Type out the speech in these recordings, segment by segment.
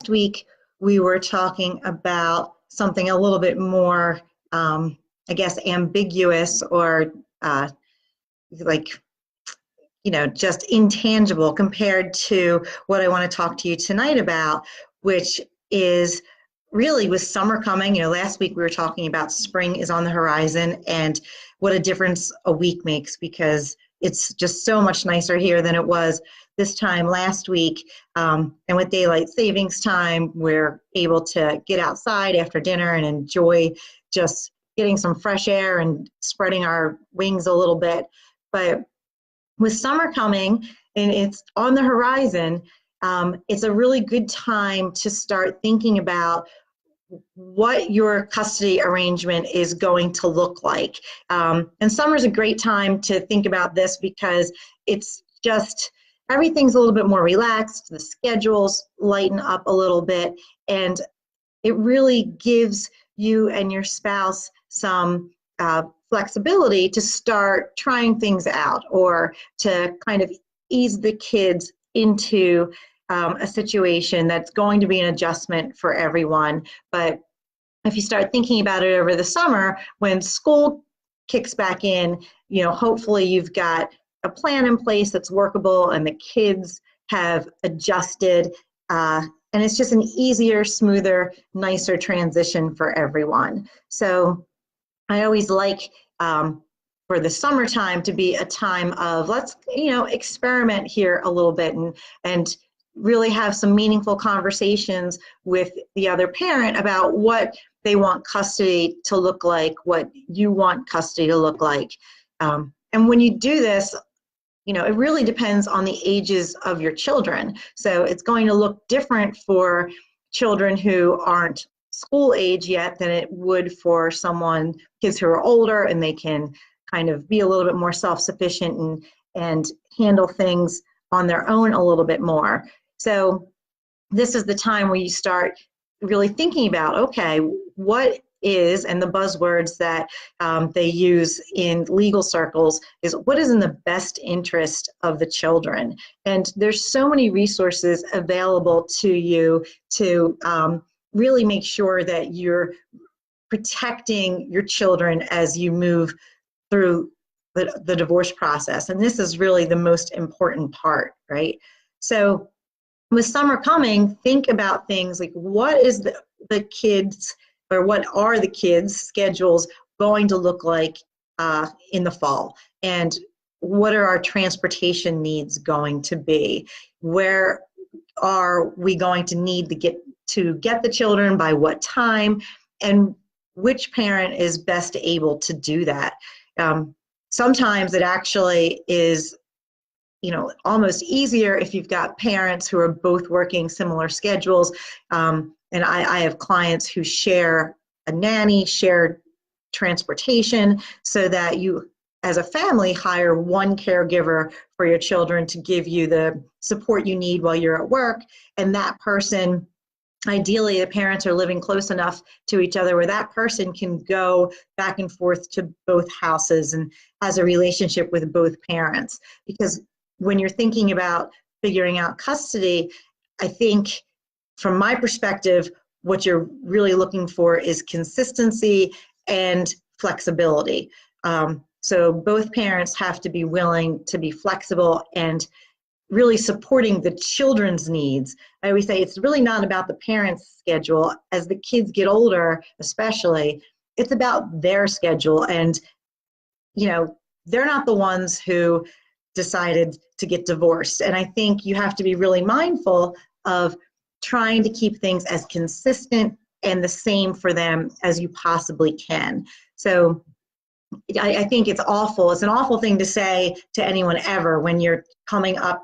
last week we were talking about something a little bit more, I guess, ambiguous or like, just intangible compared to what I want to talk to you tonight about, which is really with summer coming. Last week we were talking about spring is on the horizon and what a difference a week makes, because it's just so much nicer here than it was this time last week. And with daylight savings time, we're able to get outside after dinner and enjoy just getting some fresh air and spreading our wings a little bit. But with summer coming and it's on the horizon, it's a really good time to start thinking about what your custody arrangement is going to look like. And summer is a great time to think about this because it's just, everything's a little bit more relaxed, the schedules lighten up a little bit, and it really gives you and your spouse some flexibility to start trying things out or to kind of ease the kids into a situation that's going to be an adjustment for everyone. But if you start thinking about it over the summer, when school kicks back in, hopefully you've got a plan in place that's workable and the kids have adjusted, and it's just an easier, smoother, nicer transition for everyone. So I always like for the summertime to be a time of let's experiment here a little bit and really have some meaningful conversations with the other parent about what they want custody to look like, what you want custody to look like. And when you do this, it really depends on the ages of your children. So it's going to look different for children who aren't school age yet than it would for kids who are older and they can kind of be a little bit more self-sufficient and handle things on their own a little bit more. So this is the time where you start really thinking about, okay, what is, and the buzzwords that they use in legal circles is what is in the best interest of the children. And there's so many resources available to you to really make sure that you're protecting your children as you move through the divorce process. And this is really the most important part, right? So with summer coming, think about things like what is the kids, or what are the kids' schedules going to look like in the fall? And what are our transportation needs going to be? Where are we going to need to get the children, by what time, and which parent is best able to do that? Sometimes it actually is almost easier if you've got parents who are both working similar schedules. And I have clients who share a nanny, share transportation, so that you, as a family, hire one caregiver for your children to give you the support you need while you're at work. And that person, ideally, the parents are living close enough to each other where that person can go back and forth to both houses and has a relationship with both parents. Because when you're thinking about figuring out custody, I think from my perspective, what you're really looking for is consistency and flexibility. So both parents have to be willing to be flexible and really supporting the children's needs. I always say it's really not about the parents' schedule. As the kids get older, especially, it's about their schedule. And, they're not the ones who decided to get divorced. And I think you have to be really mindful of trying to keep things as consistent and the same for them as you possibly can. So I think it's awful. It's an awful thing to say to anyone ever when you're coming up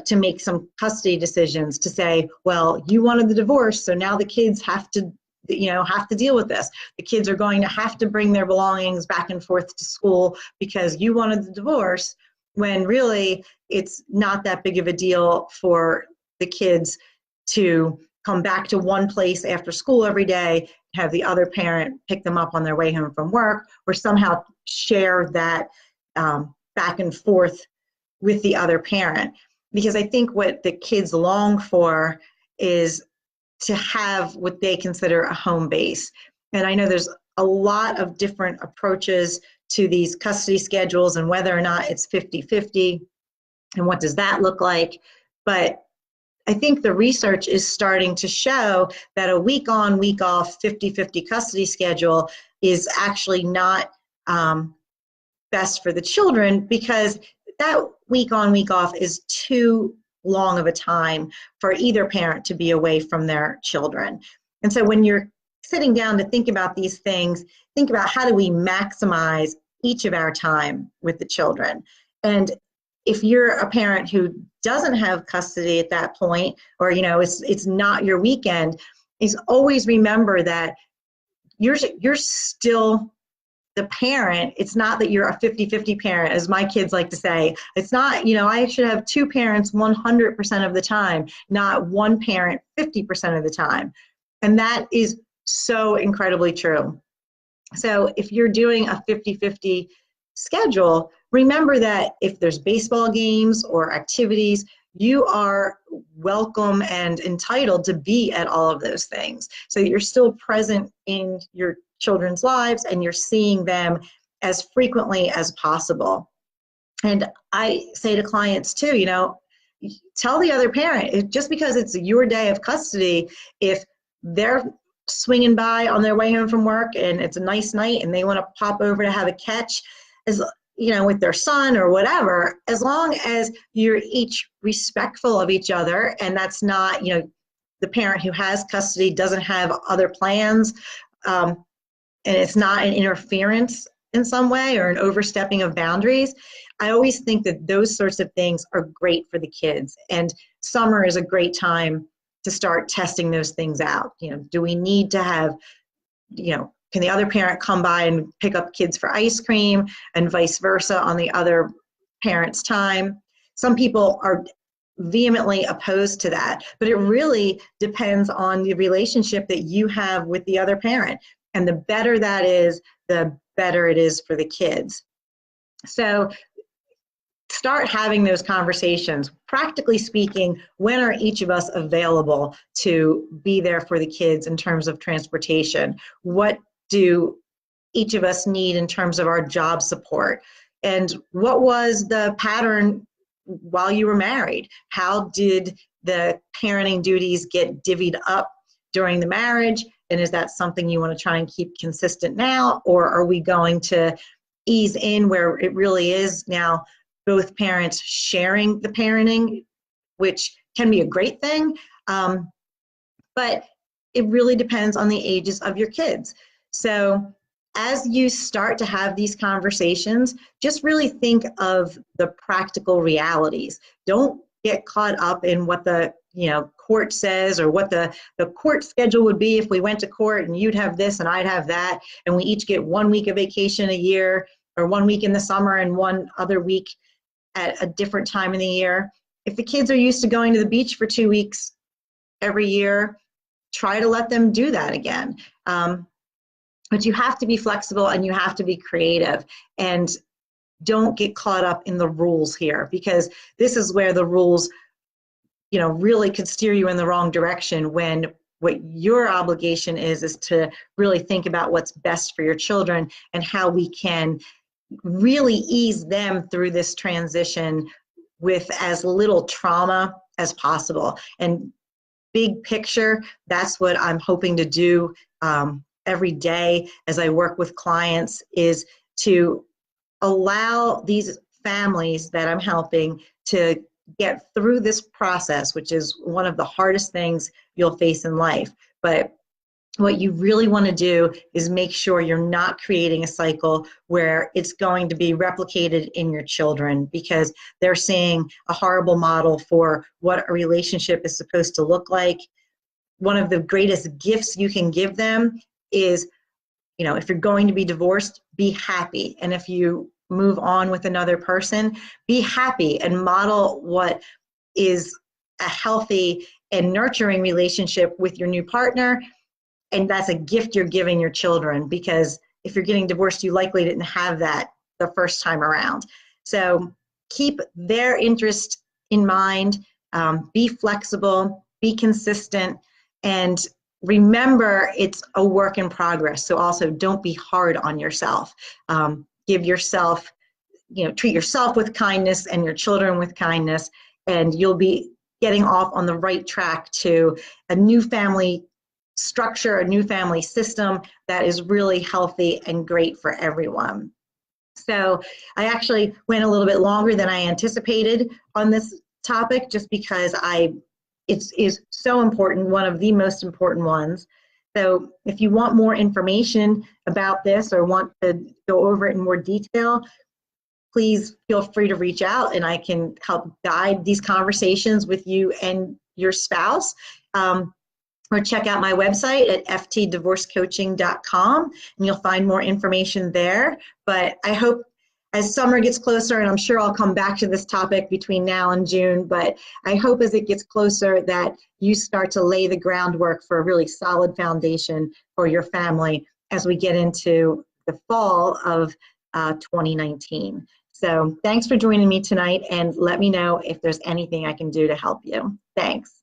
to make some custody decisions, to say, well, you wanted the divorce, so now the kids have to deal with this. The kids are going to have to bring their belongings back and forth to school because you wanted the divorce, when really it's not that big of a deal for the kids to come back to one place after school every day, have the other parent pick them up on their way home from work, or somehow share that back and forth with the other parent. Because I think what the kids long for is to have what they consider a home base. And I know there's a lot of different approaches to these custody schedules and whether or not it's 50-50 and what does that look like. But I think the research is starting to show that a week on, week off 50-50 custody schedule is actually not best for the children, because that week on, week off is too long of a time for either parent to be away from their children. And so when you're sitting down to think about these things, think about how do we maximize each of our time with the children. And if you're a parent who doesn't have custody at that point, or it's not your weekend, is always remember that you're still the parent. It's not that you're a 50-50 parent, as my kids like to say. It's not, I should have two parents 100% of the time, not one parent 50% of the time. And that is so incredibly true. So if you're doing a 50-50 schedule, remember that if there's baseball games or activities, you are welcome and entitled to be at all of those things. So you're still present in your children's lives and you're seeing them as frequently as possible. And I say to clients too, tell the other parent, just because it's your day of custody, if they're swinging by on their way home from work and it's a nice night and they want to pop over to have a catch, as with their son or whatever, as long as you're each respectful of each other, and that's not, the parent who has custody doesn't have other plans, and it's not an interference in some way or an overstepping of boundaries. I always think that those sorts of things are great for the kids, and summer is a great time to start testing those things out. Do we need to have, can the other parent come by and pick up kids for ice cream and vice versa on the other parent's time? Some people are vehemently opposed to that, but it really depends on the relationship that you have with the other parent. And the better that is, the better it is for the kids. So start having those conversations. Practically speaking, when are each of us available to be there for the kids in terms of transportation? What do each of us need in terms of our job support? And what was the pattern while you were married? How did the parenting duties get divvied up during the marriage? And is that something you want to try and keep consistent now? Or are we going to ease in where it really is now both parents sharing the parenting, which can be a great thing, but it really depends on the ages of your kids. So as you start to have these conversations, just really think of the practical realities. Don't get caught up in what the court says, or what the court schedule would be if we went to court and you'd have this and I'd have that, and we each get 1 week of vacation a year, or 1 week in the summer and one other week at a different time in the year. If the kids are used to going to the beach for 2 weeks every year, try to let them do that again. But you have to be flexible and you have to be creative, and don't get caught up in the rules here, because this is where the rules, really could steer you in the wrong direction, when what your obligation is to really think about what's best for your children and how we can really ease them through this transition with as little trauma as possible. And big picture, that's what I'm hoping to do every day as I work with clients, is to allow these families that I'm helping to get through this process, which is one of the hardest things you'll face in life. But what you really want to do is make sure you're not creating a cycle where it's going to be replicated in your children, because they're seeing a horrible model for what a relationship is supposed to look like. One of the greatest gifts you can give them is, if you're going to be divorced, be happy. And if you move on with another person, be happy and model what is a healthy and nurturing relationship with your new partner. And that's a gift you're giving your children, because if you're getting divorced, you likely didn't have that the first time around. So keep their interest in mind, be flexible, be consistent, And remember, it's a work in progress. So also don't be hard on yourself. Give yourself, treat yourself with kindness and your children with kindness, and you'll be getting off on the right track to a new family structure, a new family system that is really healthy and great for everyone. So I actually went a little bit longer than I anticipated on this topic, just because it is so important, one of the most important ones. So if you want more information about this or want to go over it in more detail, please feel free to reach out and I can help guide these conversations with you and your spouse. Or check out my website at ftdivorcecoaching.com and you'll find more information there. But I hope as summer gets closer, and I'm sure I'll come back to this topic between now and June, but I hope as it gets closer that you start to lay the groundwork for a really solid foundation for your family as we get into the fall of 2019. So thanks for joining me tonight, and let me know if there's anything I can do to help you. Thanks.